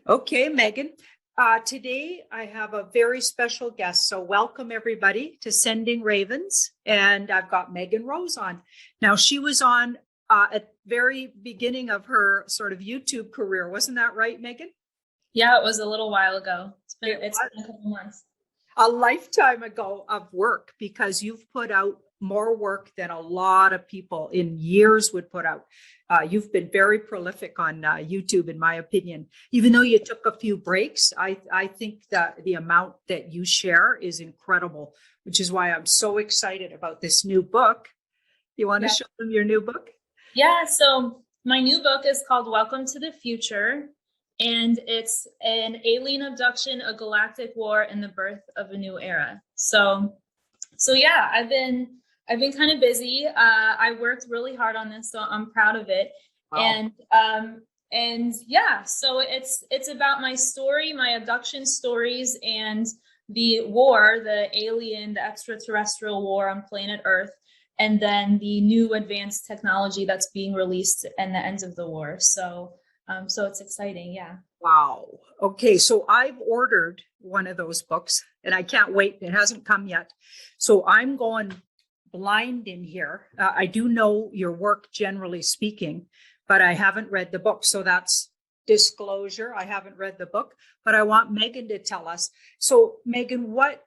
Okay, Megan. Today I have a very special guest. So welcome everybody to Sending Ravens. And I've got Megan Rose on. Now she was on at very beginning of her sort of YouTube career. Wasn't that right, Megan? Yeah, it was a little while ago. It's been a couple months. A lifetime ago of work, because you've put out more work than a lot of people in years would put out. You've been very prolific on YouTube, in my opinion. Even though you took a few breaks, I think that the amount that you share is incredible, which is why I'm so excited about this new book. You want to show them your new book? Yeah, so my new book is called Welcome to the Future, and it's an alien abduction, a galactic war, and the birth of a new era. So yeah, I've been kind of busy. I worked really hard on this, so I'm proud of it. Wow. And yeah, so it's about my story, my abduction stories, and the war, the alien, the extraterrestrial war on planet Earth, and then the new advanced technology that's being released and the ends of the war. So it's exciting, yeah. Wow. Okay, so I've ordered one of those books and I can't wait. It hasn't come yet. So I'm going blind in here. I do know your work, generally speaking, but I haven't read the book. So that's disclosure. I haven't read the book, but I want Megan to tell us. So Megan, what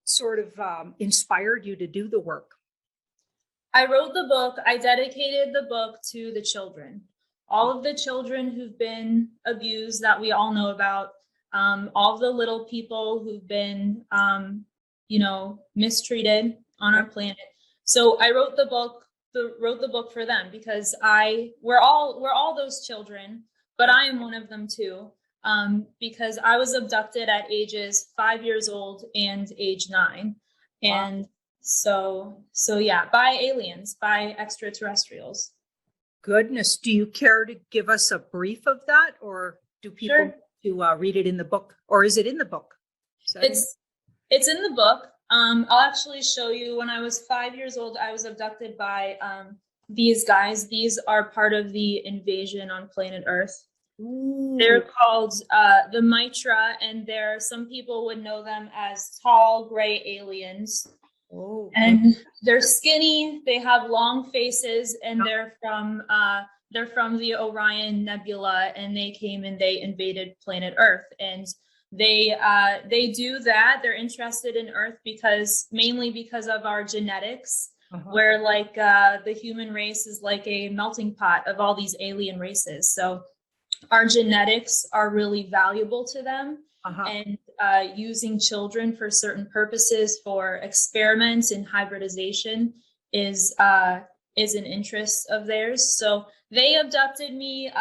sort of inspired you to do the work? I wrote the book. I dedicated the book to the children, all of the children who've been abused that we all know about, all the little people who've been, mistreated on our planet. So I wrote the book for them because we're all those children, but I am one of them too, because I was abducted at ages 5 years old and age 9, and so yeah, by aliens, by extraterrestrials. Goodness, do you care to give us a brief of that, or do people to read it in the book, or is it in the book? It's in the book. I'll actually show you. When I was 5 years old, I was abducted by these guys. These are part of the invasion on planet Earth. Ooh. They're called the Mitra, and some people would know them as tall gray aliens. Oh. And they're skinny. They have long faces, and they're from the Orion Nebula, and they came and they invaded planet Earth. And they do that. They're interested in Earth mainly because of our genetics, where like the human race is like a melting pot of all these alien races. So our genetics are really valuable to them. And using children for certain purposes, for experiments and hybridization, is an interest of theirs. So they abducted me.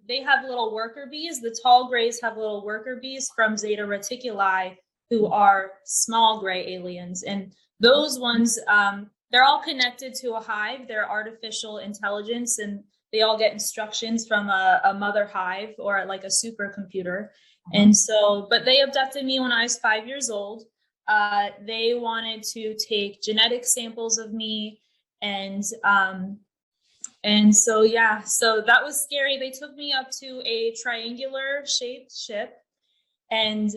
They have little worker bees. The tall grays have little worker bees from Zeta Reticuli, who are small gray aliens. And those ones, they're all connected to a hive. They're artificial intelligence, and they all get instructions from a mother hive or like a supercomputer. And so, but they abducted me when I was 5 years old. They wanted to take genetic samples of me, and so yeah, so that was scary. They took me up to a triangular shaped ship, and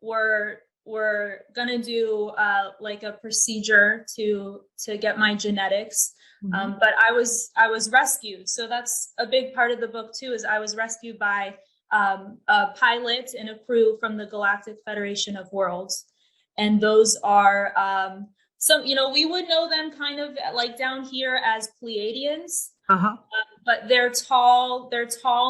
we're gonna do like a procedure to get my genetics. But I was rescued. So that's a big part of the book too, is I was rescued by a pilot and a crew from the Galactic Federation of Worlds. And those are we would know them kind of like down here as Pleiadians. But they're tall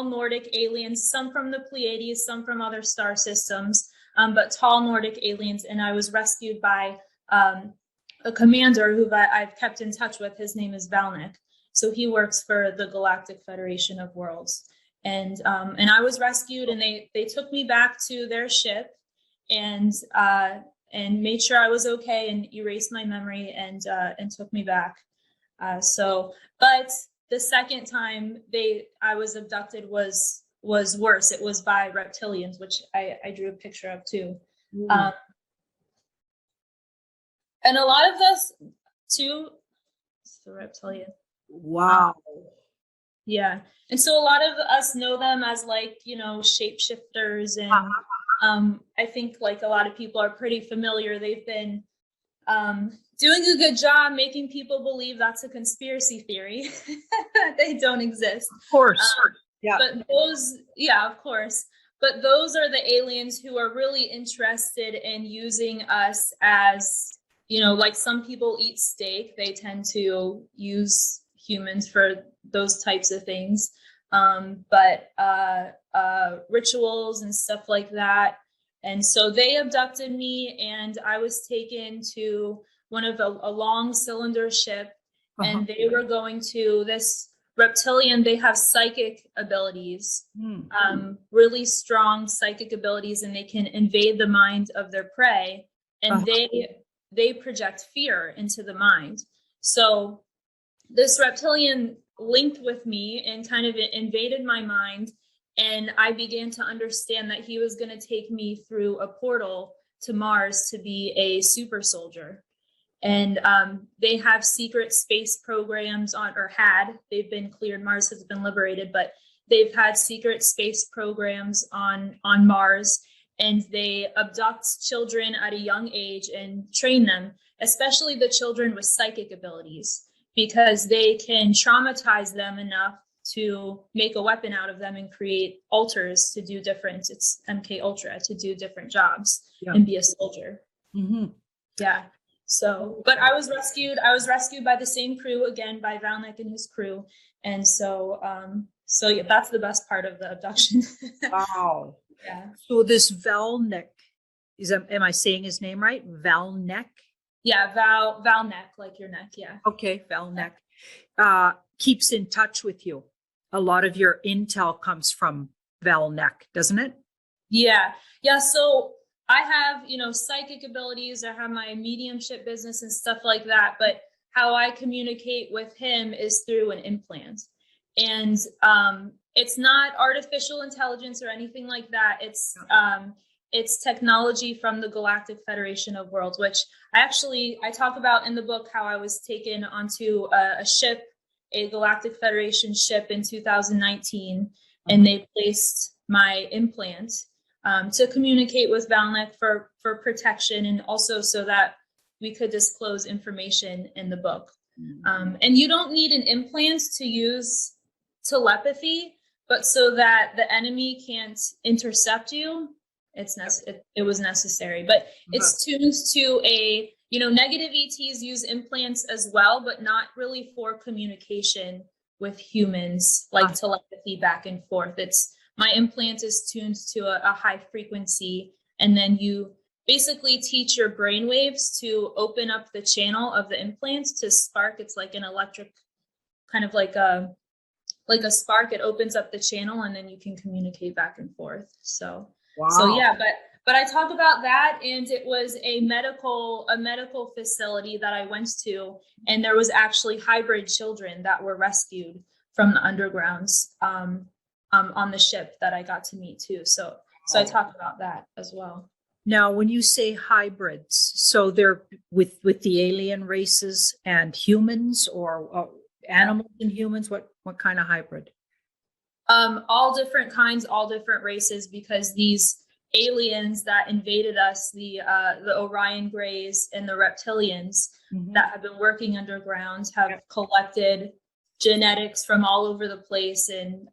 Nordic aliens, some from the Pleiades, some from other star systems, but tall Nordic aliens. And I was rescued by a commander who I've kept in touch with. His name is Valnik. So he works for the Galactic Federation of Worlds. And I was rescued, and they took me back to their ship and made sure I was okay and erased my memory and took me back. But the second time I was abducted was worse. It was by reptilians, which I drew a picture of too. And a lot of this too, it's the reptilian. Wow. Yeah. And so a lot of us know them as like, you know, shapeshifters. And I think like a lot of people are pretty familiar. They've been doing a good job making people believe that's a conspiracy theory, that they don't exist. Of course. Yeah. But those, yeah, of course. But those are the aliens who are really interested in using us as, you know, like some people eat steak. They tend to use humans for those types of things. But rituals and stuff like that. And so they abducted me, and I was taken to one of a long cylinder ship, and they were going to this reptilian. They have psychic abilities, really strong psychic abilities, and they can invade the mind of their prey, and they project fear into the mind. So this reptilian linked with me and kind of invaded my mind, and I began to understand that he was going to take me through a portal to Mars to be a super soldier. And they have secret space programs they've been cleared. Mars has been liberated, but they've had secret space programs on Mars, and they abduct children at a young age and train them, especially the children with psychic abilities, because they can traumatize them enough to make a weapon out of them and create alters to do different, it's MK Ultra, to do different jobs and be a soldier. Yeah. So, but I was rescued by the same crew again, by Valnek and his crew. And so, yeah, that's the best part of the abduction. Wow. Yeah. So this Valnek, am I saying his name right? Valnek? Yeah. Valnek, like your neck. Yeah. Okay. Valnek, keeps in touch with you. A lot of your intel comes from Valnek, doesn't it? Yeah. Yeah. So I have, you know, psychic abilities. I have my mediumship business and stuff like that. But how I communicate with him is through an implant. And it's not artificial intelligence or anything like that. It's technology from the Galactic Federation of Worlds, which I talk about in the book, how I was taken onto a ship, a Galactic Federation ship in 2019, and they placed my implant to communicate with Valnek for protection, and also so that we could disclose information in the book. And you don't need an implant to use telepathy, but so that the enemy can't intercept you, it was necessary. But it's tuned to a, you know, negative ETs use implants as well, but not really for communication with humans, like telepathy back and forth. My implant is tuned to a high frequency, and then you basically teach your brain waves to open up the channel of the implant to spark. It's like an electric, kind of like a spark. It opens up the channel, and then you can communicate back and forth. So, So yeah, but I talk about that, and it was a medical facility that I went to, and there was actually hybrid children that were rescued from the undergrounds on the ship that I got to meet too. So I talk about that as well. Now, when you say hybrids, so they're with the alien races and humans, or animals and humans? What kind of hybrid? All different kinds, all different races, because these aliens that invaded us, the Orion Greys and the reptilians that have been working underground, have collected genetics from all over the place. And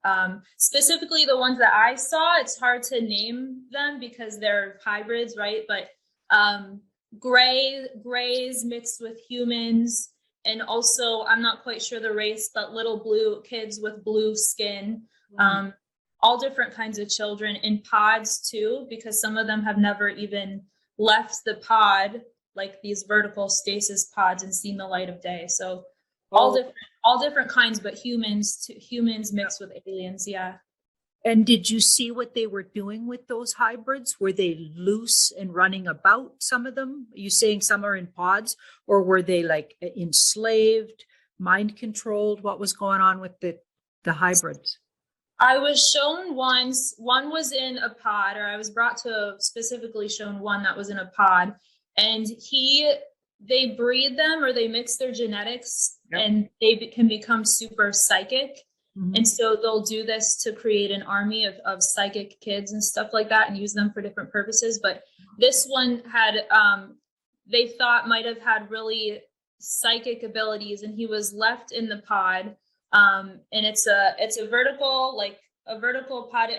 specifically the ones that I saw, it's hard to name them because they're hybrids, right? But grays mixed with humans. And also, I'm not quite sure the race, but little blue kids with blue skin, all different kinds of children in pods too, because some of them have never even left the pod, like these vertical stasis pods, and seen the light of day. So all different kinds, but humans mixed with aliens. Yeah. And did you see what they were doing with those hybrids? Were they loose and running about, some of them? Are you saying some are in pods, or were they like enslaved, mind controlled? What was going on with the hybrids? I was shown one was in a pod, or I was brought to specifically shown one that was in a pod, and they breed them, or they mix their genetics, and they can become super psychic. Mhm. And so they'll do this to create an army of psychic kids and stuff like that and use them for different purposes. But this one had, they thought might have had really psychic abilities, and he was left in the pod. And it's a vertical, like a vertical pod.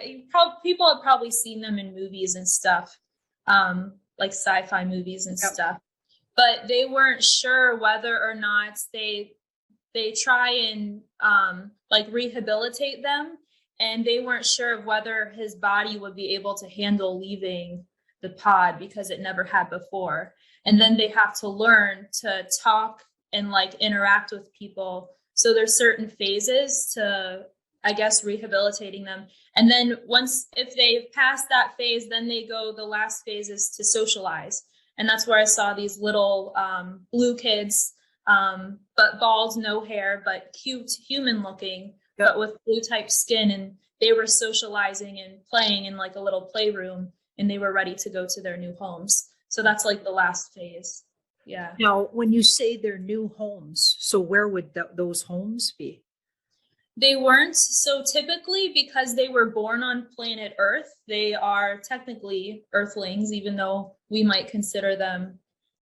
People have probably seen them in movies and stuff, like sci-fi movies and stuff. But they weren't sure whether or not they try and like rehabilitate them, and they weren't sure of whether his body would be able to handle leaving the pod because it never had before. And then they have to learn to talk and like interact with people. So there's certain phases to, I guess, rehabilitating them. And then if they pass that phase, then they go, the last phase is to socialize. And that's where I saw these little blue kids, but bald, no hair, but cute, human looking, but with blue type skin. And they were socializing and playing in like a little playroom, and they were ready to go to their new homes. So that's like the last phase. Yeah. Now, when you say their new homes, so where would those homes be? They weren't. So typically, because they were born on planet Earth, they are technically Earthlings, even though we might consider them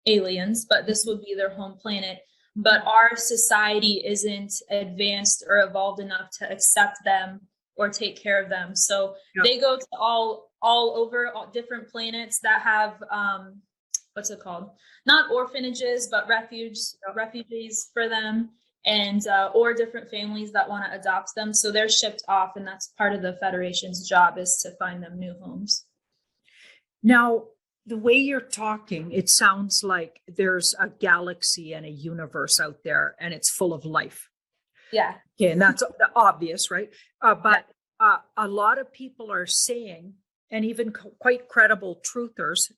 aliens, but this would be their home planet. But our society isn't advanced or evolved enough to accept them or take care of them. So they go to all over all different planets that have, what's it called? Not orphanages, but refugees for them. And or different families that want to adopt them. So they're shipped off, and that's part of the Federation's job, is to find them new homes. Now, the way you're talking, it sounds like there's a galaxy and a universe out there, and it's full of life. Yeah. Okay, and that's obvious, right? But a lot of people are saying, and even quite credible truthers,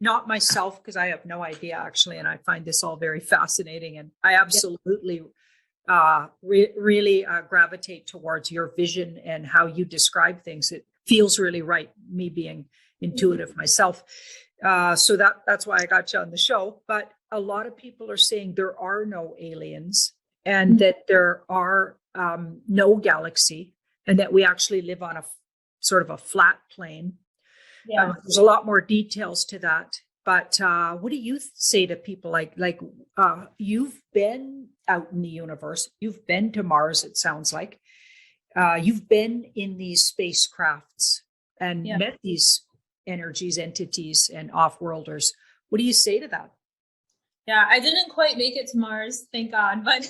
not myself, because I have no idea actually, and I find this all very fascinating, and I absolutely really gravitate towards your vision and how you describe things. It feels really right, me being intuitive myself. So that's why I got you on the show. But a lot of people are saying there are no aliens, and that there are no galaxy, and that we actually live on a sort of a flat plane. Yeah. There's a lot more details to that. But what do you say to people like you've been out in the universe, you've been to Mars, it sounds like, you've been in these spacecrafts and met these energies, entities, and off-worlders. What do you say to that? Yeah, I didn't quite make it to Mars, thank God, but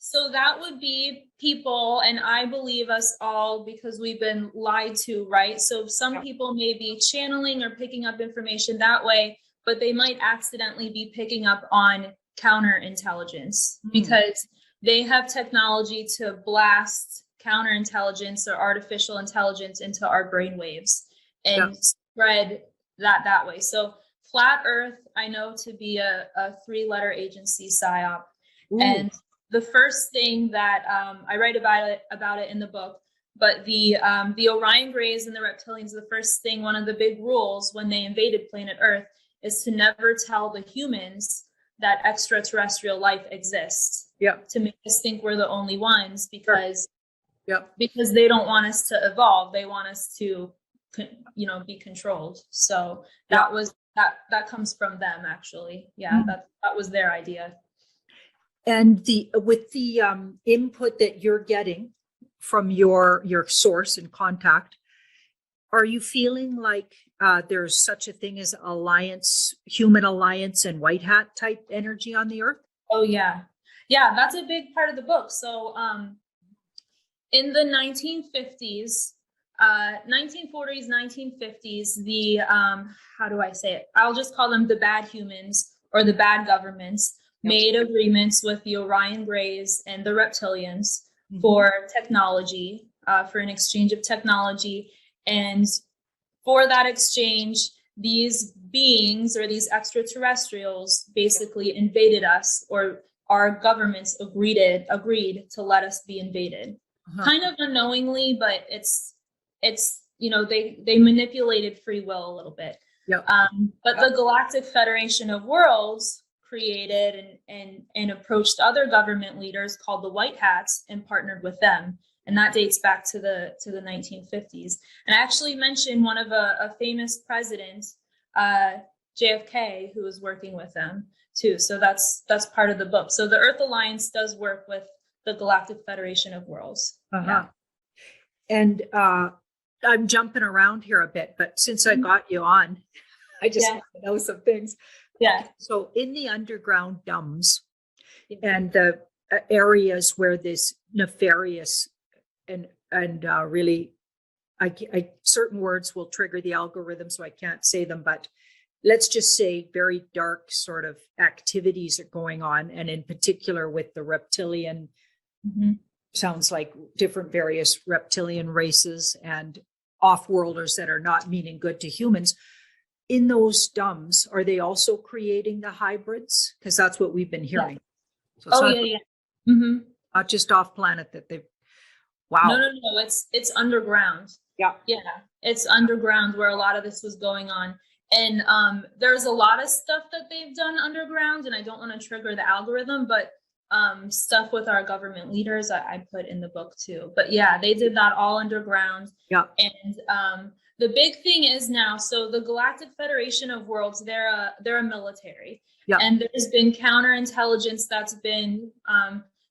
so that would be people, and I believe us all, because we've been lied to, right? So some people may be channeling or picking up information that way, but they might accidentally be picking up on counterintelligence because they have technology to blast counterintelligence or artificial intelligence into our brainwaves and spread that way. So flat Earth, I know to be a 3-letter agency psyop. And the first thing that I write about it in the book, but the Orion Greys and the reptilians, the first thing, one of the big rules when they invaded planet Earth is to never tell the humans that extraterrestrial life exists. To make us think we're the only ones, because they don't want us to evolve. They want us to, be controlled. So that comes from them, actually. That was their idea. And with the input that you're getting from your source and contact, are you feeling like there's such a thing as alliance, human alliance, and white hat type energy on the Earth? Oh yeah, that's a big part of the book. So in the 1950s, 1940s, 1950s, the how do I say it? I'll just call them the bad humans or the bad governments. Made agreements with the Orion Greys and the reptilians for technology, for an exchange of technology. And for that exchange, these beings or these extraterrestrials basically invaded us, or our governments agreed to let us be invaded. Kind of unknowingly, but it's they manipulated free will a little bit. But the Galactic Federation of Worlds created and approached other government leaders called the White Hats and partnered with them. And that dates back to the 1950s. And I actually mentioned one of a famous president, JFK, who was working with them too. So that's part of the book. So the Earth Alliance does work with the Galactic Federation of Worlds. Yeah. And I'm jumping around here a bit, but since I got you on, I just want to know some things. Yeah. Okay, so in the underground dumbs and the areas where this nefarious and really, I certain words will trigger the algorithm, so I can't say them, but let's just say very dark sort of activities are going on. And in particular with the reptilian, sounds like different various reptilian races and off-worlders that are not meaning good to humans. In those dumbs, are they also creating the hybrids? Because that's what we've been hearing. Yeah. So it's not just off planet that they've, wow. No, it's underground. Yeah. It's underground where a lot of this was going on. And there's a lot of stuff that they've done underground, and I don't want to trigger the algorithm, but stuff with our government leaders I put in the book too. But yeah, they did that all underground. Yeah. And the big thing is now, so the Galactic Federation of Worlds, they're a military. Yeah. And there's been counterintelligence that's been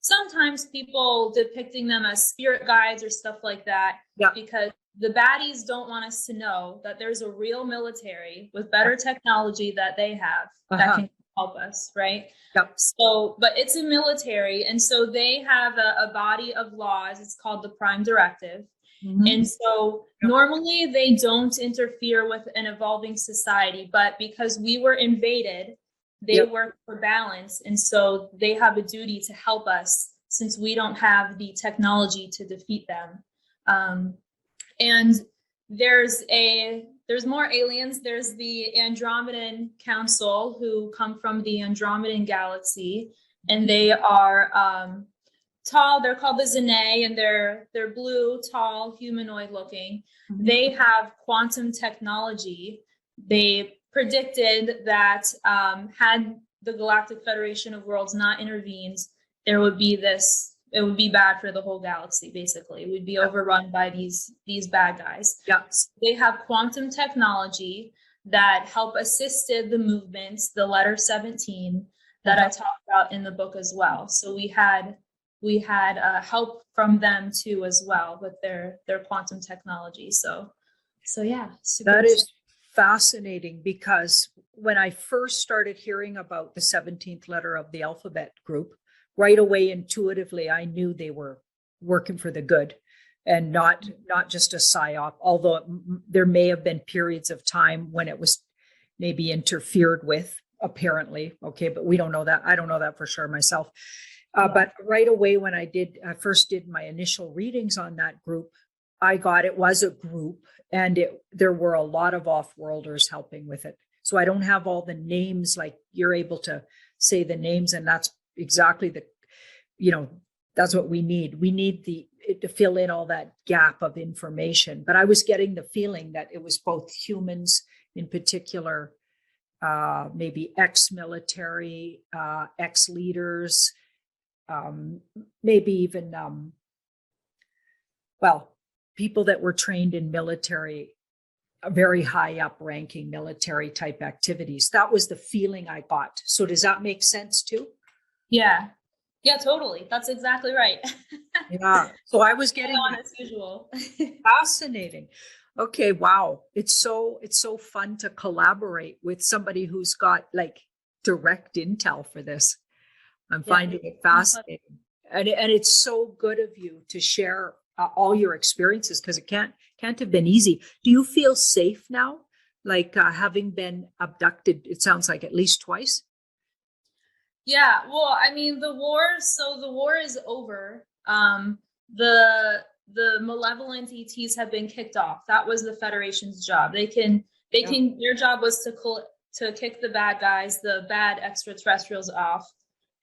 sometimes people depicting them as spirit guides or stuff like that. Yeah. Because the baddies don't want us to know that there's a real military with better technology that they have that can help us, right? Yep. So, but it's a military, and so they have a body of laws. It's called the Prime Directive. And so normally they don't interfere with an evolving society, but because we were invaded, they work for balance. And so they have a duty to help us since we don't have the technology to defeat them. And there's more aliens. There's the Andromedan Council, who come from the Andromedan galaxy, and they are tall. They're called the Zene, and they're blue, tall, humanoid looking. They have quantum technology. They predicted that had the Galactic Federation of Worlds not intervened, there would be this. It would be bad for the whole galaxy, basically. It would be overrun by these bad guys. Yeah. So they have quantum technology that help assisted the movements, the letter 17 that I talked about in the book as well. So we had help from them too as well with their quantum technology. So yeah. That is fascinating, because when I first started hearing about the 17th letter of the alphabet group, right away, intuitively, I knew they were working for the good and not just a psyop, although there may have been periods of time when it was maybe interfered with, apparently. Okay, but we don't know that. I don't know that for sure myself. But right away, when I first did my initial readings on that group, I got it was a group, and there were a lot of off-worlders helping with it. So I don't have all the names, like you're able to say the names, and that's exactly that's what we need. We need to fill in all that gap of information. But I was getting the feeling that it was both humans in particular, maybe ex-military, ex-leaders, maybe even, people that were trained in military, very high up ranking military type activities. That was the feeling I got. So does that make sense too? Yeah, totally. That's exactly right. Yeah. So I was getting as usual. Fascinating. Okay. Wow. It's so fun to collaborate with somebody who's got like direct intel for this. I'm finding it fascinating. And it's so good of you to share all your experiences, because it can't have been easy. Do you feel safe now? Like having been abducted, it sounds like at least twice? Yeah, well, I mean, the war is over. The malevolent ETs have been kicked off. That was the Federation's job. Their job was to kick the bad guys, the bad extraterrestrials off.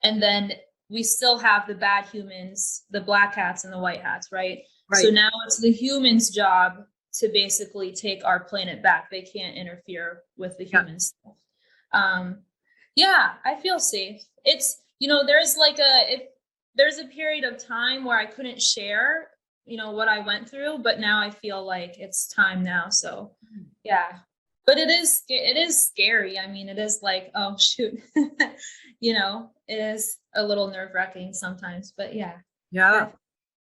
And then we still have the bad humans, the black hats and the white hats, right? So now it's the humans' job to basically take our planet back. They can't interfere with the humans. Yeah, I feel safe. It's, there's a period of time where I couldn't share, what I went through, but now I feel like it's time now. So yeah, but it is scary. I mean, it is like, oh shoot, it is a little nerve-wracking sometimes, but yeah. Yeah.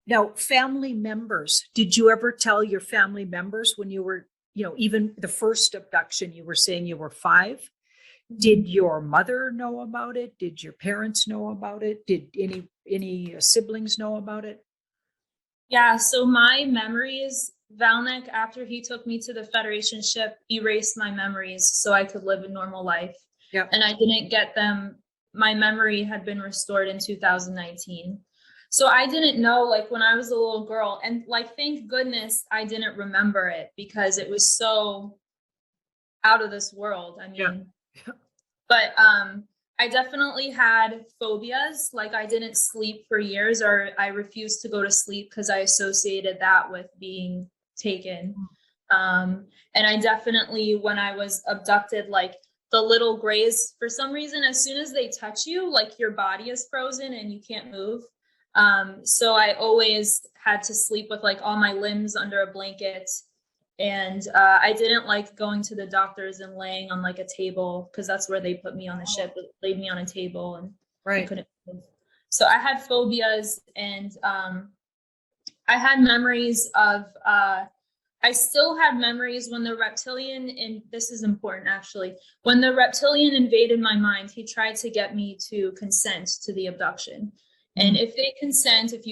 Now, family members, did you ever tell your family members when you were, even the first abduction, you were saying you were 5? Did your mother know about it? Did your parents know about it? Did any siblings know about it? Yeah, so my memories, Valnek, after he took me to the Federation ship, erased my memories so I could live a normal life. Yeah. And I didn't get them. My memory had been restored in 2019. So I didn't know, like, when I was a little girl, and like, thank goodness I didn't remember it because it was so out of this world. I mean, yeah. But I definitely had phobias. Like, I didn't sleep for years, or I refused to go to sleep because I associated that with being taken. And I definitely, when I was abducted, like, the little grays, for some reason, as soon as they touch you, like, your body is frozen and you can't move. So I always had to sleep with like all my limbs under a blanket. And I didn't like going to the doctors and laying on like a table, because that's where they put me on the ship. They laid me on a table and I couldn't move. So I had phobias, and I had memories of, I still had memories when the reptilian, and this is important actually, when the reptilian invaded my mind, he tried to get me to consent to the abduction. And if you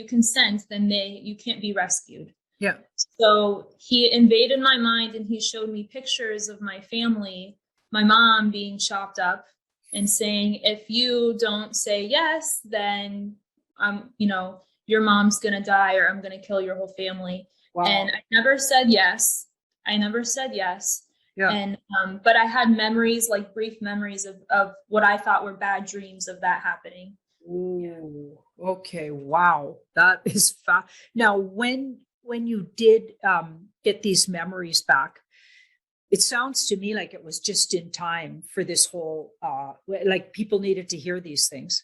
consent, then you can't be rescued. Yeah. So he invaded my mind, and he showed me pictures of my family, my mom being chopped up, and saying, if you don't say yes, then your mom's going to die, or I'm going to kill your whole family. Wow. And I never said yes. Yeah. And, but I had memories, like brief memories of what I thought were bad dreams of that happening. Ooh, okay. Wow. That is fast. Now, when you did get these memories back, it sounds to me like it was just in time for this whole, like, people needed to hear these things.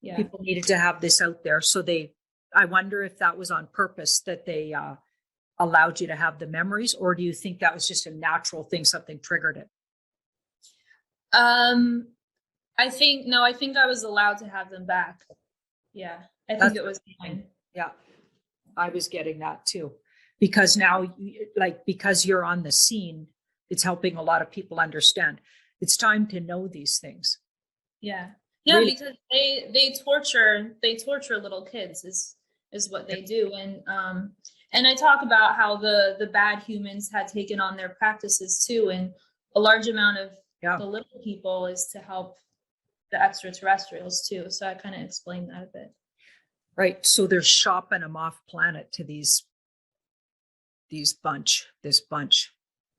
Yeah. People needed to have this out there. So I wonder if that was on purpose, that they allowed you to have the memories, or do you think that was just a natural thing, something triggered it? I think I was allowed to have them back. Yeah, I think it was fine. Yeah, I was getting that too, because now, because you're on the scene, it's helping a lot of people understand. It's time to know these things. Yeah, really? Because they torture little kids is what they do, and I talk about how the bad humans had taken on their practices too, and a large amount of the little people is to help the extraterrestrials too. So I kind of explained that a bit. Right. So they're shopping them off planet to this bunch.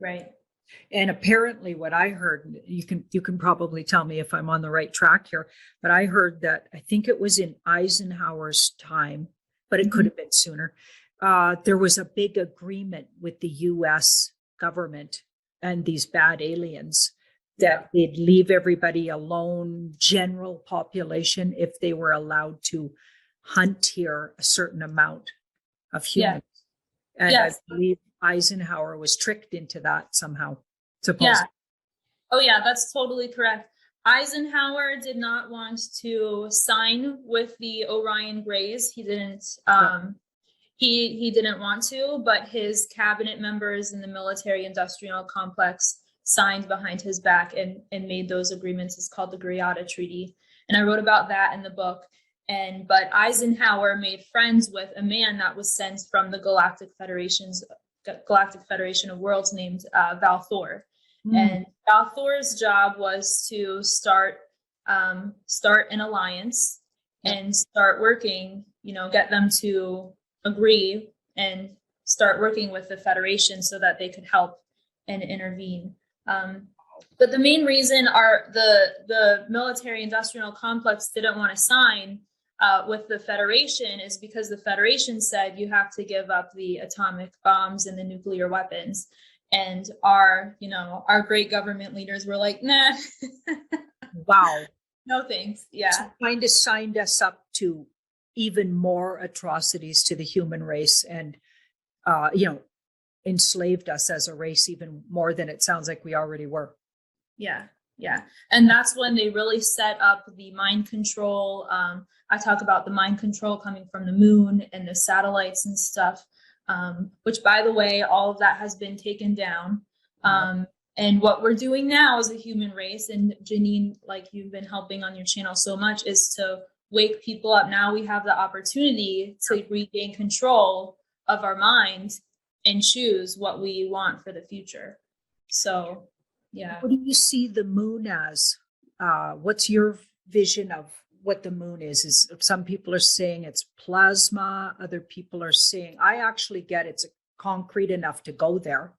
Right. And apparently what I heard, you can probably tell me if I'm on the right track here, but I heard that, I think it was in Eisenhower's time, but it could have been sooner. There was a big agreement with the US government and these bad aliens that they'd leave everybody alone, general population, if they were allowed to hunt here a certain amount of humans. Yeah. And I believe Eisenhower was tricked into that somehow, supposedly. Yeah. Oh yeah, that's totally correct. Eisenhower did not want to sign with the Orion Greys. He didn't. He didn't want to, but his cabinet members in the military-industrial complex signed behind his back and made those agreements. It's called the Greada Treaty. And I wrote about that in the book. But Eisenhower made friends with a man that was sent from the Galactic Federation of Worlds named Val Thor. And Val Thor's job was to start an alliance and start working, get them to agree and start working with the Federation so that they could help and intervene. But the main reason the military industrial complex didn't want to sign with the Federation is because the Federation said you have to give up the atomic bombs and the nuclear weapons. And our great government leaders were like, nah, Wow. No thanks. So Yeah. kind of signed us up to even more atrocities to the human race and, enslaved us as a race even more than it sounds like we already were. Yeah. Yeah. And that's when they really set up the mind control. I talk about the mind control coming from the moon and the satellites and stuff, which, by the way, all of that has been taken down. And what we're doing now as a human race, and Janine, like you've been helping on your channel so much, is to wake people up. Now we have the opportunity to regain control of our mind and choose what we want for the future. So, yeah. What do you see the moon as? What's your vision of what the moon is? Is some people are saying it's plasma, other people are saying, I actually get it's concrete enough to go there,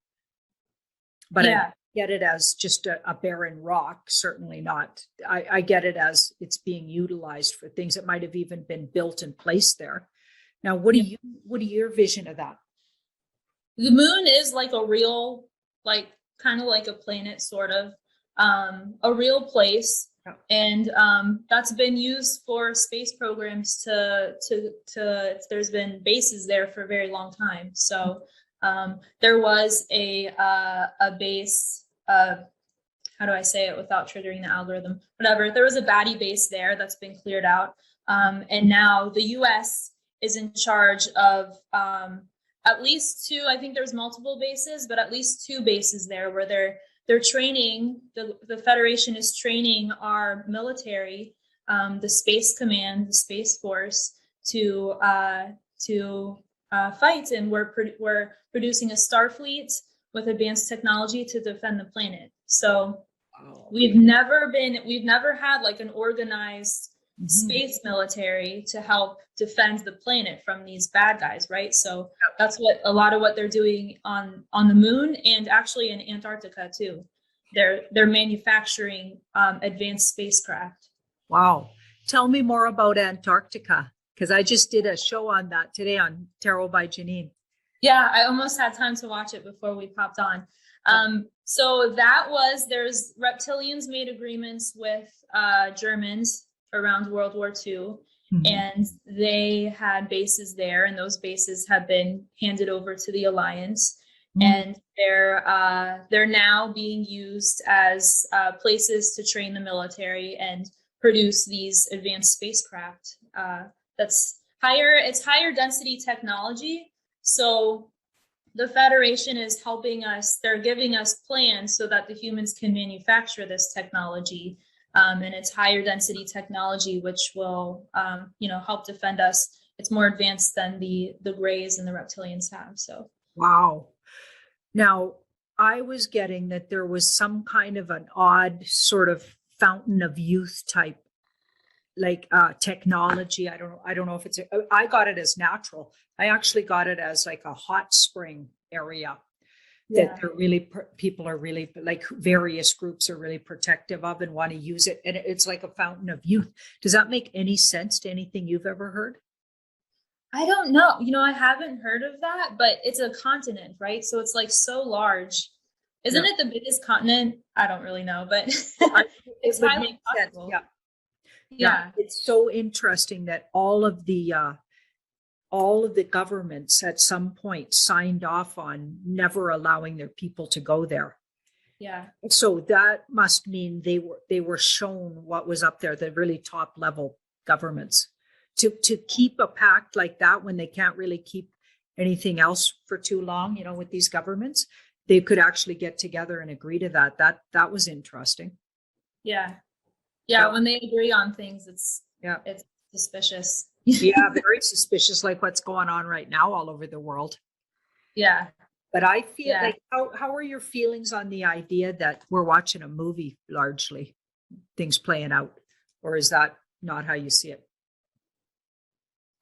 but Yeah. I get it as just a barren rock. Certainly not. I get it as it's being utilized for things that might have even been built and placed there. Now, what are your vision of that? The moon is like a real, like kind of like a planet, sort of, a real place. Yeah. And that's been used for space programs there's been bases there for a very long time. So there was a base, how do I say it without triggering the algorithm? Whatever, there was a baddie base there that's been cleared out. And now the US is in charge of at least two, I think there's multiple bases, but at least two bases there where they're training, the Federation is training our military, the Space Command, the Space Force, to fight. And we're producing a Starfleet with advanced technology to defend the planet. So we've never had like an organized space military to help defend the planet from these bad guys, right? So that's what a lot of what they're doing on the moon, and actually in Antarctica too. They're manufacturing advanced spacecraft. Wow. Tell me more about Antarctica, because I just did a show on that today on Tarot by Janine. Yeah, I almost had time to watch it before we popped on. So there's reptilians made agreements with Germans around World War II, and they had bases there, and those bases have been handed over to the Alliance, and they're now being used as places to train the military and produce these advanced spacecraft. It's higher density technology. So the Federation is helping us. They're giving us plans so that the humans can manufacture this technology. And it's higher density technology, which will, help defend us. It's more advanced than the Greys and the reptilians have. So, wow. Now, I was getting that there was some kind of an odd sort of fountain of youth type, like technology. I don't know if I got it as natural. I actually got it as like a hot spring area. That people are really, like, various groups are really protective of and want to use it. And it's like a fountain of youth. Does that make any sense to anything you've ever heard? I don't know. I haven't heard of that, but it's a continent, right? So it's like so large. Isn't it the biggest continent? I don't really know, but it's highly possible. Yeah. It's so interesting that all of the governments at some point signed off on never allowing their people to go there. Yeah. So that must mean they were shown what was up there, the really top level governments, to keep a pact like that when they can't really keep anything else for too long, with these governments, they could actually get together and agree to that. That was interesting. Yeah. Yeah. When they agree on things, it's suspicious. Yeah, very suspicious, like what's going on right now all over the world. Yeah. But I feel like, how are your feelings on the idea that we're watching a movie, largely, things playing out? Or is that not how you see it?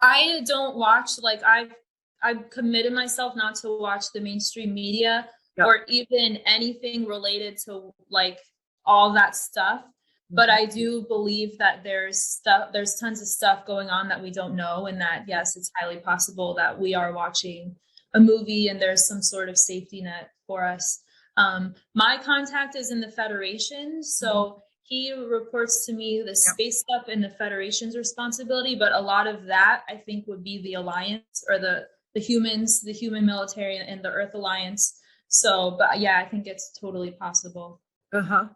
I don't watch, like, I've committed myself not to watch the mainstream media or even anything related to, like, all that stuff. But I do believe that there's tons of stuff going on that we don't know, and that, yes, it's highly possible that we are watching a movie and there's some sort of safety net for us. My contact is in the Federation, so he reports to me the space stuff and the Federation's responsibility, but a lot of that I think would be the Alliance or the humans, the human military and the Earth Alliance. So, but yeah, I think it's totally possible. Uh-huh.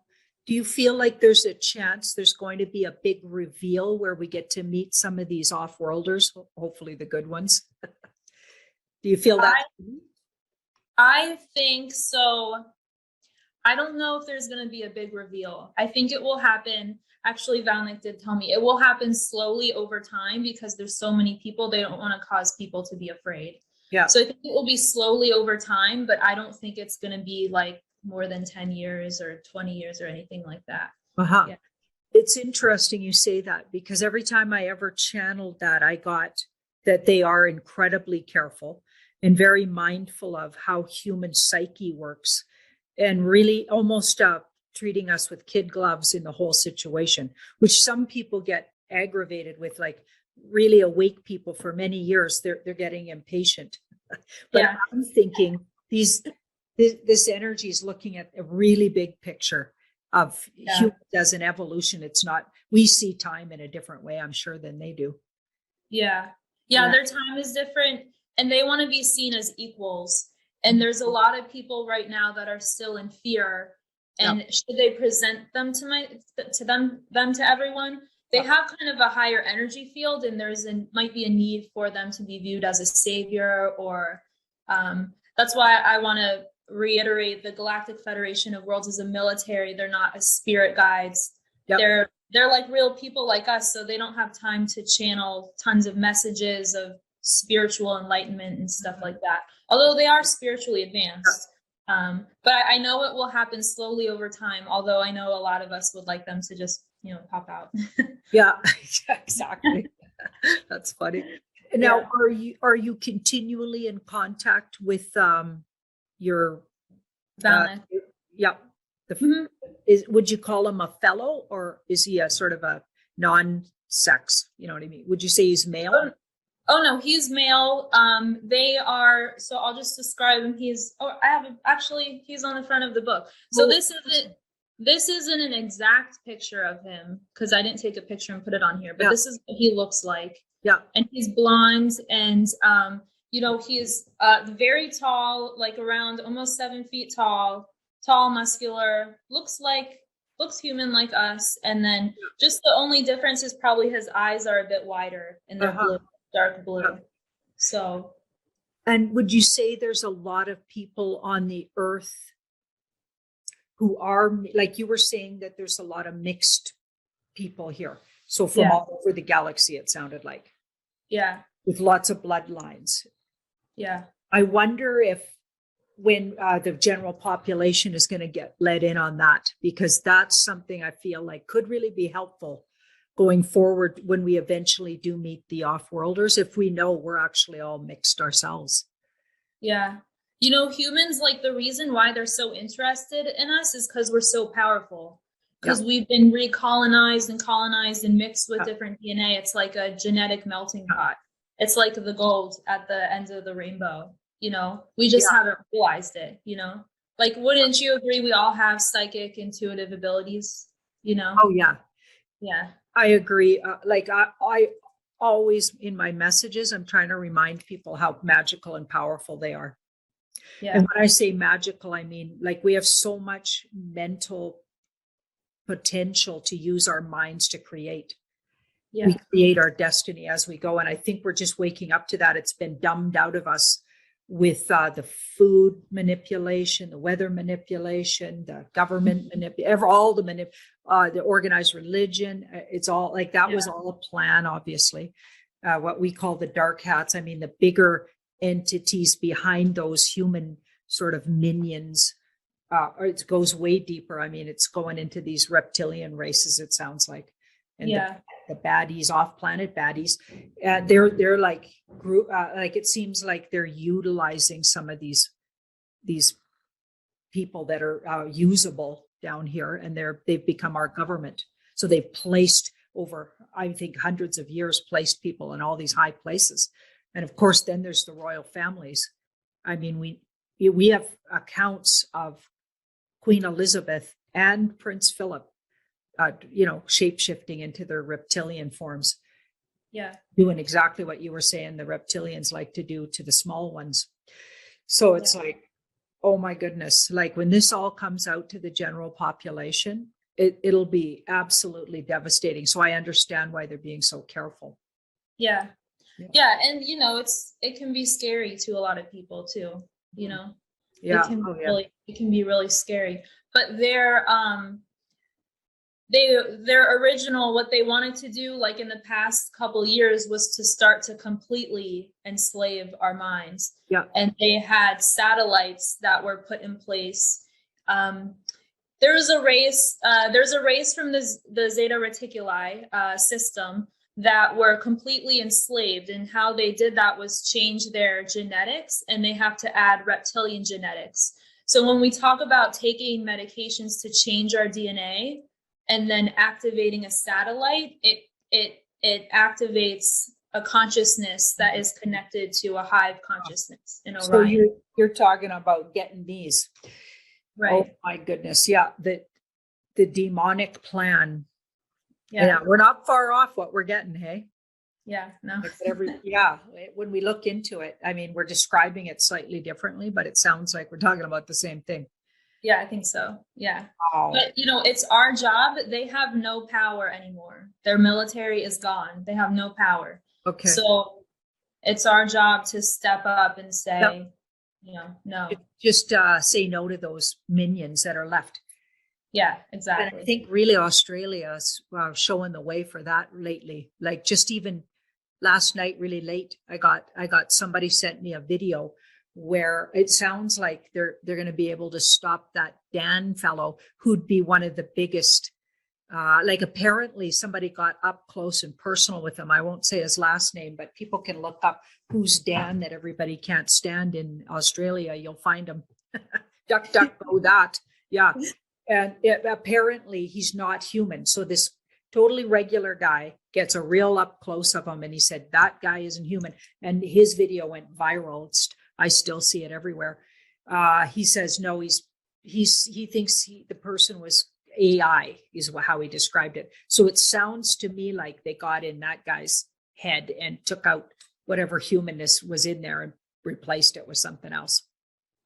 Do you feel like there's a chance there's going to be a big reveal where we get to meet some of these off-worlders, hopefully the good ones? Do you feel that? I think so. I don't know if there's going to be a big reveal. I think it will happen. Actually, Valnick did tell me it will happen slowly over time because there's so many people. They don't want to cause people to be afraid. Yeah. So I think it will be slowly over time, but I don't think it's going to be like more than 10 years or 20 years or anything like that. Uh-huh. Yeah. It's interesting you say that because every time I ever channeled that, I got that they are incredibly careful and very mindful of how human psyche works and really almost treating us with kid gloves in the whole situation, which some people get aggravated with, like really awake people for many years, they're getting impatient. But Yeah. I'm thinking this energy is looking at a really big picture of humans as an evolution. It's not, we see time in a different way, I'm sure, than they do. Yeah. Their time is different and they want to be seen as equals. And there's a lot of people right now that are still in fear. And should they present them to everyone? They have kind of a higher energy field, and might be a need for them to be viewed as a savior, or that's why I want to reiterate the Galactic Federation of Worlds is a military. They're not as spirit guides. They're like real people like us, so they don't have time to channel tons of messages of spiritual enlightenment and stuff like that. Although they are spiritually advanced. But I know it will happen slowly over time, although I know a lot of us would like them to just, pop out. Yeah, exactly. That's funny. Now, are you continually in contact with your Valnick? Would you call him a fellow, or is he a sort of a non-sex? You know what I mean? Would you say he's male? Oh no, he's male. They are, so I'll just describe him. He's on the front of the book. So this isn't an exact picture of him because I didn't take a picture and put it on here, but this is what he looks like. Yeah. And he's blonde and he's very tall, like around almost 7 feet tall, muscular, looks human like us. And then just the only difference is probably his eyes are a bit wider and they're blue. Dark blue. So, and would you say there's a lot of people on the earth who are, like you were saying, that there's a lot of mixed people here? So from all over the galaxy, it sounded like. Yeah. With lots of bloodlines. Yeah. I wonder if when the general population is going to get let in on that, because that's something I feel like could really be helpful going forward when we eventually do meet the off-worlders, if we know we're actually all mixed ourselves. Yeah. Humans, like the reason why they're so interested in us is because we're so powerful. Because we've been recolonized and colonized and mixed with different DNA. It's like a genetic melting pot. It's like the gold at the end of the rainbow. We just haven't realized it, Like, wouldn't you agree we all have psychic, intuitive abilities, Oh, yeah. Yeah. I agree. I always, in my messages, I'm trying to remind people how magical and powerful they are. Yeah. And when I say magical, I mean, like, we have so much mental potential to use our minds to create. Yeah. We create our destiny as we go. And I think we're just waking up to that. It's been dumbed out of us with the food manipulation, the weather manipulation, the government manipulation, all the organized religion. It's all like that was all a plan, obviously. What we call the dark hats. I mean, the bigger entities behind those human sort of minions, or it goes way deeper. I mean, it's going into these reptilian races, it sounds like. And the baddies, off-planet baddies, they're like group. Like it seems like they're utilizing some of these people that are usable down here, and they've become our government. So they've placed over, I think, hundreds of years, placed people in all these high places, and of course, then there's the royal families. I mean, we have accounts of Queen Elizabeth and Prince Philip shape shifting into their reptilian forms, Yeah. doing exactly what you were saying the reptilians like to do to the small ones. So it's like, oh my goodness, like when this all comes out to the general population, it'll be absolutely devastating. So I understand why they're being so careful. Yeah. Yeah. And it can be scary to a lot of people too, Yeah. It can be really scary. But their original, what they wanted to do, like in the past couple years, was to start to completely enslave our minds. Yeah. And they had satellites that were put in place. There's a race from the Zeta Reticuli system that were completely enslaved, and how they did that was change their genetics, and they have to add reptilian genetics. So when we talk about taking medications to change our DNA and then activating a satellite, it activates a consciousness that is connected to a hive consciousness in Orion. So you're talking about getting these. Right. Oh my goodness. Yeah. The demonic plan. Yeah. We're not far off what we're getting. Hey. Yeah. No. When we look into it, I mean, we're describing it slightly differently, but it sounds like we're talking about the same thing. Yeah, I think so. Yeah. Wow. But it's our job. They have no power anymore. Their military is gone. They have no power. Okay. So it's our job to step up and say, no. Just say no to those minions that are left. Yeah, exactly. And I think really Australia is showing the way for that lately. Like just even last night, really late, I got somebody sent me a video where it sounds like they're going to be able to stop that Dan fellow, who'd be one of the biggest. Like apparently somebody got up close and personal with him. I won't say his last name, but people can look up who's Dan that everybody can't stand in Australia. You'll find him. Duck, go that. Yeah. And apparently he's not human. So this totally regular guy gets a real up close of him. And he said, that guy isn't human. And his video went viral. I still see it everywhere. He says, no, he thinks the person was AI is how he described it. So it sounds to me like they got in that guy's head and took out whatever humanness was in there and replaced it with something else.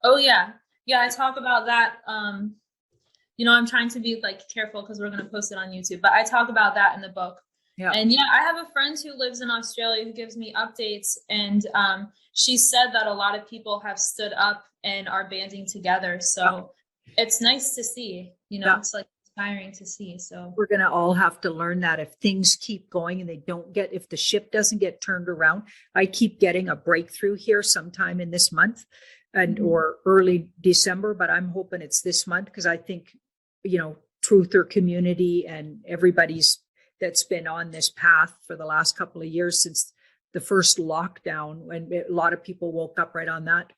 Oh yeah. Yeah. I talk about that. I'm trying to be like careful because we're going to post it on YouTube, but I talk about that in the book. Yeah. And I have a friend who lives in Australia who gives me updates, and she said that a lot of people have stood up and are banding together. So it's nice to see, it's like inspiring to see. So we're going to all have to learn that if things keep going and if the ship doesn't get turned around. I keep getting a breakthrough here sometime in this month or early December, but I'm hoping it's this month because I think, truther community and everybody's that's been on this path for the last couple of years since the first lockdown, when a lot of people woke up right on that.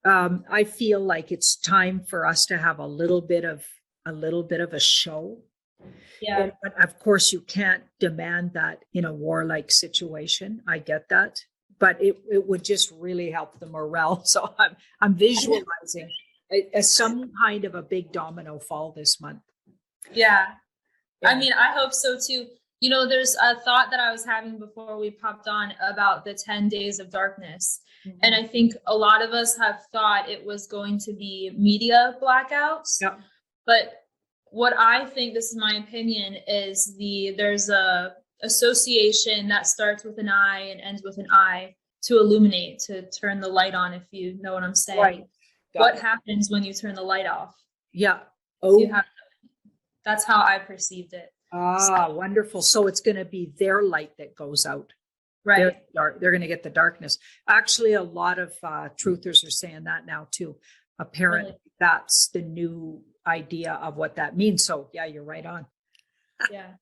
I feel like it's time for us to have a little bit of a show. Yeah. But of course you can't demand that in a warlike situation. I get that, but it would just really help the morale. So I'm visualizing as some kind of a big domino fall this month. Yeah. I mean, I hope so too. There's a thought that I was having before we popped on about the 10 days of darkness. Mm-hmm. And I think a lot of us have thought it was going to be media blackouts. Yeah. But what I think, this is my opinion, is there's a association that starts with an I and ends with an I to illuminate, to turn the light on, if you know what I'm saying. Right. What happens when you turn the light off? Yeah. That's how I perceived it. Wonderful. So it's going to be their light that goes out. Right. They're going to get the darkness. Actually, a lot of truthers are saying that now too. Apparently, that's the new idea of what that means. So yeah, you're right on. Yeah.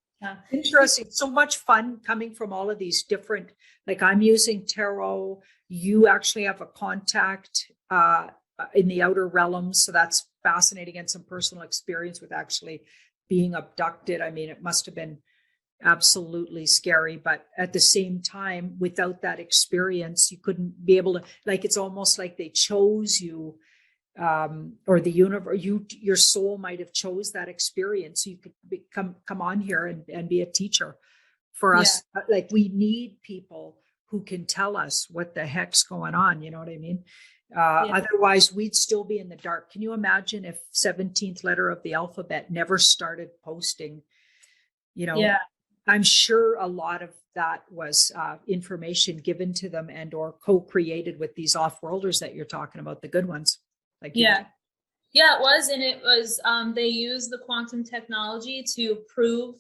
Interesting. So much fun coming from all of these different, like I'm using tarot. You actually have a contact in the outer realms. So that's fascinating, and some personal experience with actually being abducted. I mean, it must have been absolutely scary, but at the same time, without that experience, you couldn't be able to, like, it's almost like they chose you or the universe, your soul might have chose that experience. So you could come on here and be a teacher for us. Like, we need people who can tell us what the heck's going on. You know what I mean? Otherwise we'd still be in the dark. Can you imagine if 17th letter of the alphabet never started posting, you know? I'm sure a lot of that was information given to them and or co-created with these off-worlders that you're talking about, the good ones. Like, yeah, it was. And it was, they use the quantum technology to prove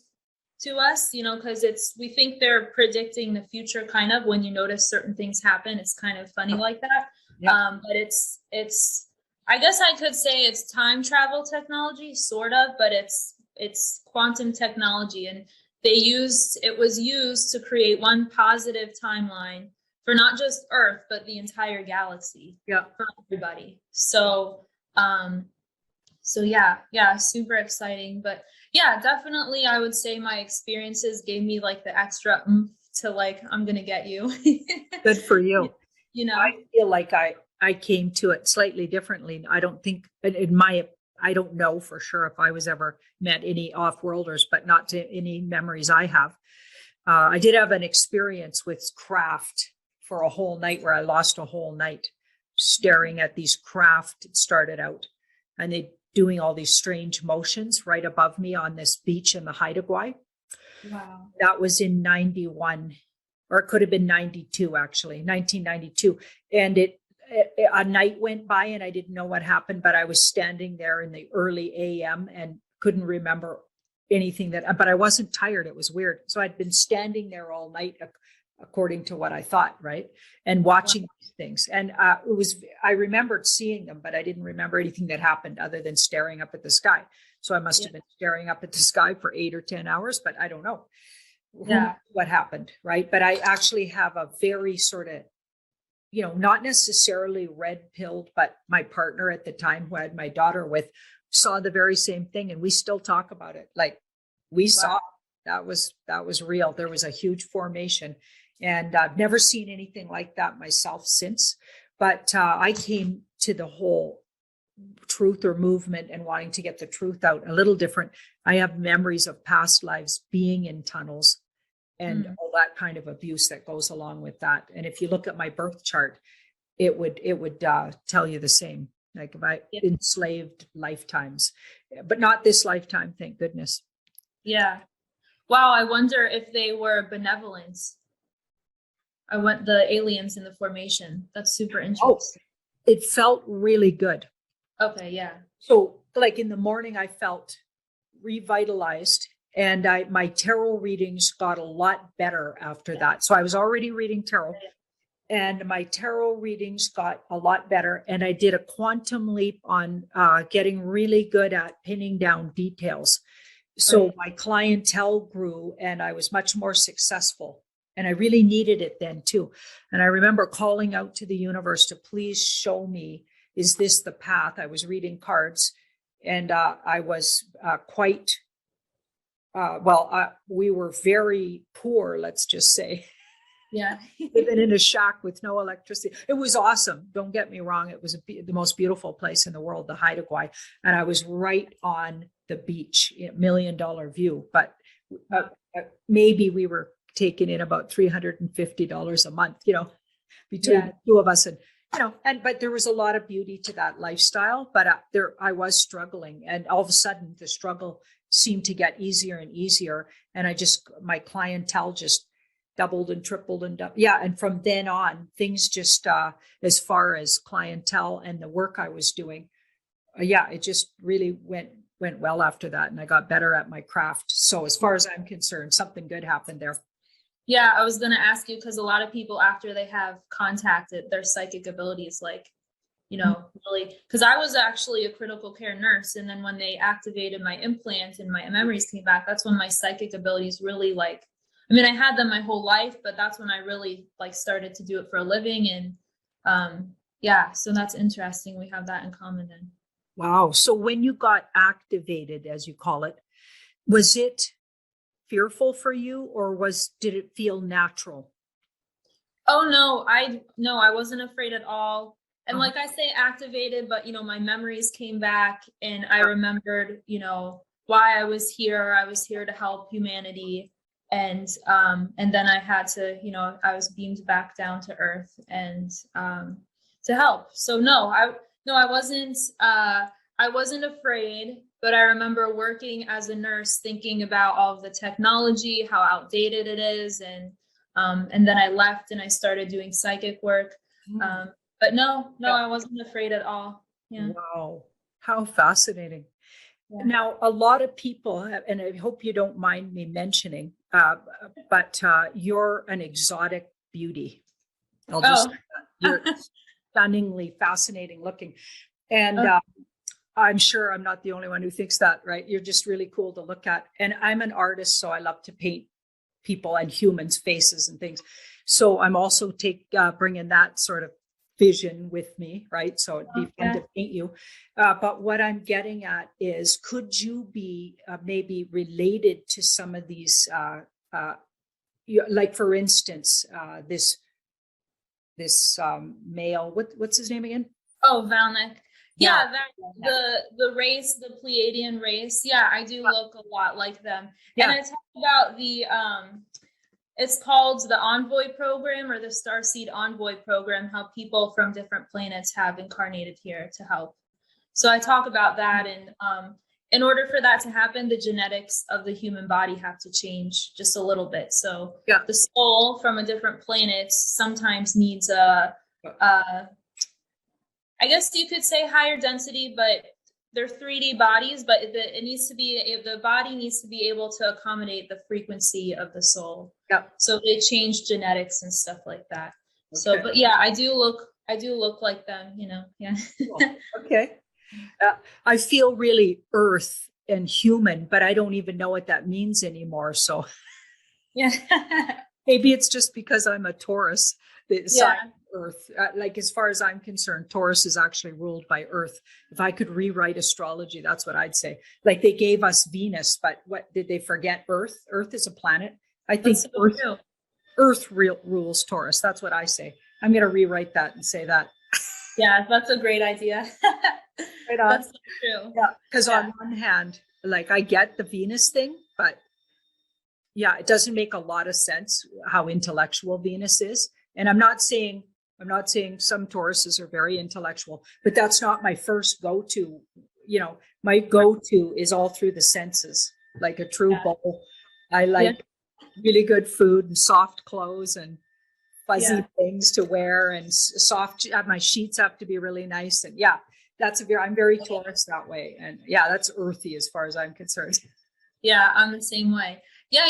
to us, you know, because we think they're predicting the future, kind of, when you notice certain things happen. It's kind of funny like that. But it's, I guess I could say it's time travel technology, sort of, but it's quantum technology. And it was used to create one positive timeline for not just Earth, but the entire galaxy, for everybody. So, super exciting. But yeah, definitely, I would say my experiences gave me like the extra oomph to like, I'm gonna get you. Good for you. You know, I feel like I came to it slightly differently. I don't think, I don't know for sure if I was ever met any off-worlders, but not to any memories I have. I did have an experience with craft for a whole night where I lost a whole night staring at these craft. It started out and they doing all these strange motions right above me on this beach in the 𝐁𝐢𝐠. wow. That was in 91, or it could have been 92, actually, 1992. And a night went by and I didn't know what happened, but I was standing there in the early AM and couldn't remember anything but I wasn't tired. It was weird. So I'd been standing there all night, according to what I thought, right? And watching these things. And I remembered seeing them, but I didn't remember anything that happened other than staring up at the sky. So I must have been staring up at the sky for 8 or 10 hours, but I don't know what happened, right? But I actually have a very sort of, you know, not necessarily red-pilled, but my partner at the time, who I had my daughter with, saw the very same thing, and we still talk about it. Like, we saw that was real. There was a huge formation, and I've never seen anything like that myself since. But I came to the whole truth or movement and wanting to get the truth out a little different. I have memories of past lives being in tunnels and all that kind of abuse that goes along with that. And if you look at my birth chart, it would tell you the same. Like, if I enslaved lifetimes, but not this lifetime, thank goodness. Yeah. Wow. I wonder if they were benevolent. The aliens in the formation. That's super interesting. It felt really good. Okay. Yeah. So like in the morning, I felt revitalized. And my tarot readings got a lot better after that. So I was already reading tarot, and my tarot readings got a lot better. And I did a quantum leap on getting really good at pinning down details. So my clientele grew and I was much more successful. And I really needed it then too. And I remember calling out to the universe to please show me, is this the path? I was reading cards, and I was quite... we were very poor, let's just say. Yeah. Living in a shack with no electricity. It was awesome. Don't get me wrong. It was the most beautiful place in the world, the 𝐁𝐻𝐿. And I was right on the beach, $1 million view. But maybe we were taking in about $350 a month, you know, between the two of us. And, you know, but there was a lot of beauty to that lifestyle. But I was struggling. And all of a sudden, the struggle seemed to get easier and easier. And my clientele just doubled and tripled and and from then on, things just, as far as clientele and the work I was doing, it just really went well after that. And I got better at my craft. So as far as I'm concerned, something good happened there. Yeah, I was going to ask you, because a lot of people, after they have contacted their psychic abilities, like, you know, really, because I was actually a critical care nurse. And then when they activated my implants and my memories came back, that's when my psychic abilities really, like, I mean, I had them my whole life, but that's when I really like started to do it for a living. And so that's interesting. We have that in common then. Wow. So when you got activated, as you call it, was it fearful for you, or did it feel natural? Oh, no, I wasn't afraid at all. And like I say, activated, but, my memories came back and I remembered, why I was here. I was here to help humanity. And then I had to, I was beamed back down to earth and to help. So I wasn't afraid, but I remember working as a nurse, thinking about all of the technology, how outdated it is. And then I left and I started doing psychic work. But no, I wasn't afraid at all. Yeah. Wow. How fascinating. Yeah. Now, a lot of people, and I hope you don't mind me mentioning, but you're an exotic beauty. I'll just say that. You're stunningly fascinating looking. And I'm sure I'm not the only one who thinks that, right? You're just really cool to look at. And I'm an artist, so I love to paint people and humans' faces and things. So I'm also bringing that sort of vision with me, right? So it'd be fun to paint you. But what I'm getting at is, could you be maybe related to some of these, like for instance, this male, what's his name again? Oh, Valnek. Yeah, the race, the Pleiadian race. Yeah, I do look a lot like them. Yeah. And I talk about the it's called the Envoy program, or the Starseed Envoy program, how people from different planets have incarnated here to help. So I talk about that, and in order for that to happen, the genetics of the human body have to change just a little bit. So the soul from a different planet sometimes needs I guess you could say higher density, but they're 3D bodies, but the body needs to be able to accommodate the frequency of the soul. Yep. So they change genetics and stuff like that. Okay. So, but yeah, I do look like them, yeah. Cool. Okay. I feel really earth and human, but I don't even know what that means anymore. So yeah, maybe it's just because I'm a Taurus. The sign of Earth, like as far as I'm concerned, Taurus is actually ruled by Earth. If I could rewrite astrology, that's what I'd say. Like they gave us Venus, but what did they forget? Earth. Earth is a planet. I think Earth rules Taurus. That's what I say. I'm going to rewrite that and say that. Yeah, that's a great idea. Right on. That's so true. Yeah, because on one hand, like I get the Venus thing, but yeah, it doesn't make a lot of sense how intellectual Venus is. And I'm not saying some Tauruses are very intellectual, but that's not my first go-to. My go-to is all through the senses, like a true bull. I like really good food and soft clothes and fuzzy things to wear, and soft. My sheets have to be really nice. And I'm very Taurus that way. And that's earthy as far as I'm concerned. Yeah, I'm the same way. Yeah,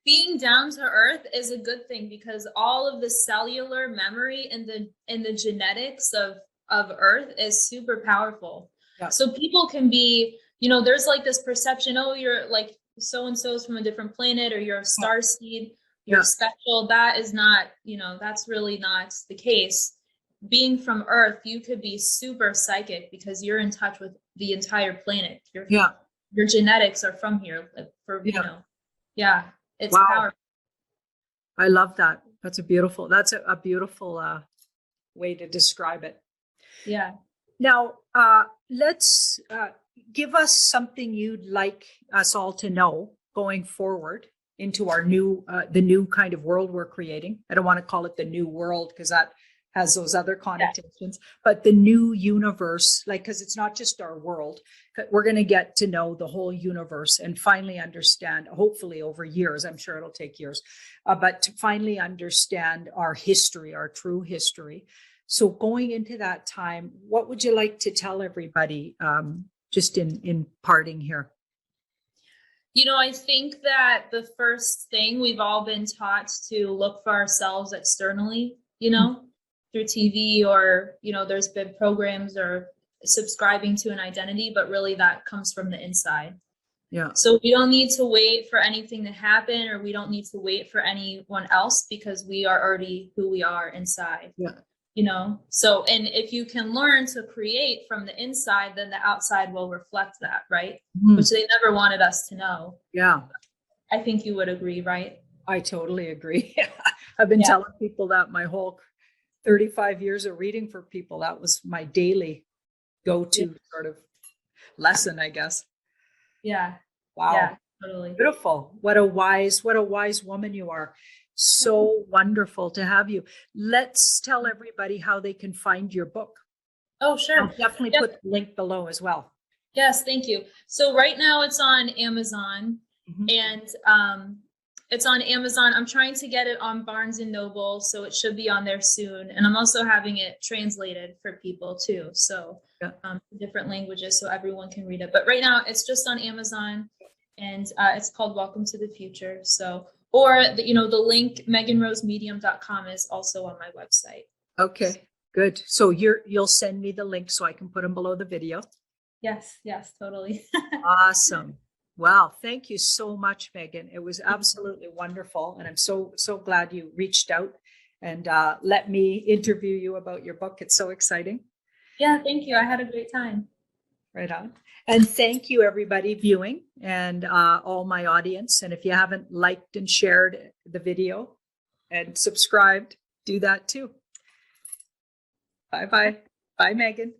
being down to earth is a good thing, because all of the cellular memory and the genetics of earth is super powerful. Yeah. So people can be, there's like this perception, oh, you're like so-and-so's from a different planet, or you're a star seed, you're special. That is not, that's really not the case. Being from earth, you could be super psychic because you're in touch with the entire planet. Your genetics are from here, it's powerful. I love that. That's a beautiful way to describe it. Yeah. Now, let's give us something you'd like us all to know going forward into our the new kind of world we're creating. I don't want to call it the new world, because that has those other connotations, but the new universe, because it's not just our world. We're going to get to know the whole universe and finally understand, hopefully over years, I'm sure it'll take years, but to finally understand our history, our true history. So going into that time, what would you like to tell everybody, just in parting here? I think that the first thing, we've all been taught to look for ourselves externally, through TV, or, there's been programs or subscribing to an identity, but really that comes from the inside. Yeah. So we don't need to wait for anything to happen, or we don't need to wait for anyone else, because we are already who we are inside. Yeah. So, and if you can learn to create from the inside, then the outside will reflect that, right? Mm. Which they never wanted us to know. Yeah. I think you would agree, right? I totally agree. I've been telling people that my whole 35 years of reading for people. That was my daily go-to sort of lesson, I guess. Yeah. Wow. Yeah, totally. Beautiful. What a wise woman you are. So wonderful to have you. Let's tell everybody how they can find your book. Oh, sure. I'll definitely put the link below as well. Yes, thank you. So right now it's on Amazon, and it's on Amazon. I'm trying to get it on Barnes and Noble, so it should be on there soon. And I'm also having it translated for people too, so different languages, so everyone can read it. But right now it's just on Amazon, and it's called Welcome to the Future. So, or the link meganrosemedium.com is also on my website. Okay, good. So you'll send me the link so I can put them below the video. Yes, totally. Awesome. Wow. Thank you so much, Megan. It was absolutely wonderful. And I'm so glad you reached out and let me interview you about your book. It's so exciting. Yeah, thank you. I had a great time. Right on. And thank you, everybody viewing and all my audience. And if you haven't liked and shared the video and subscribed, do that too. Bye-bye. Bye, Megan.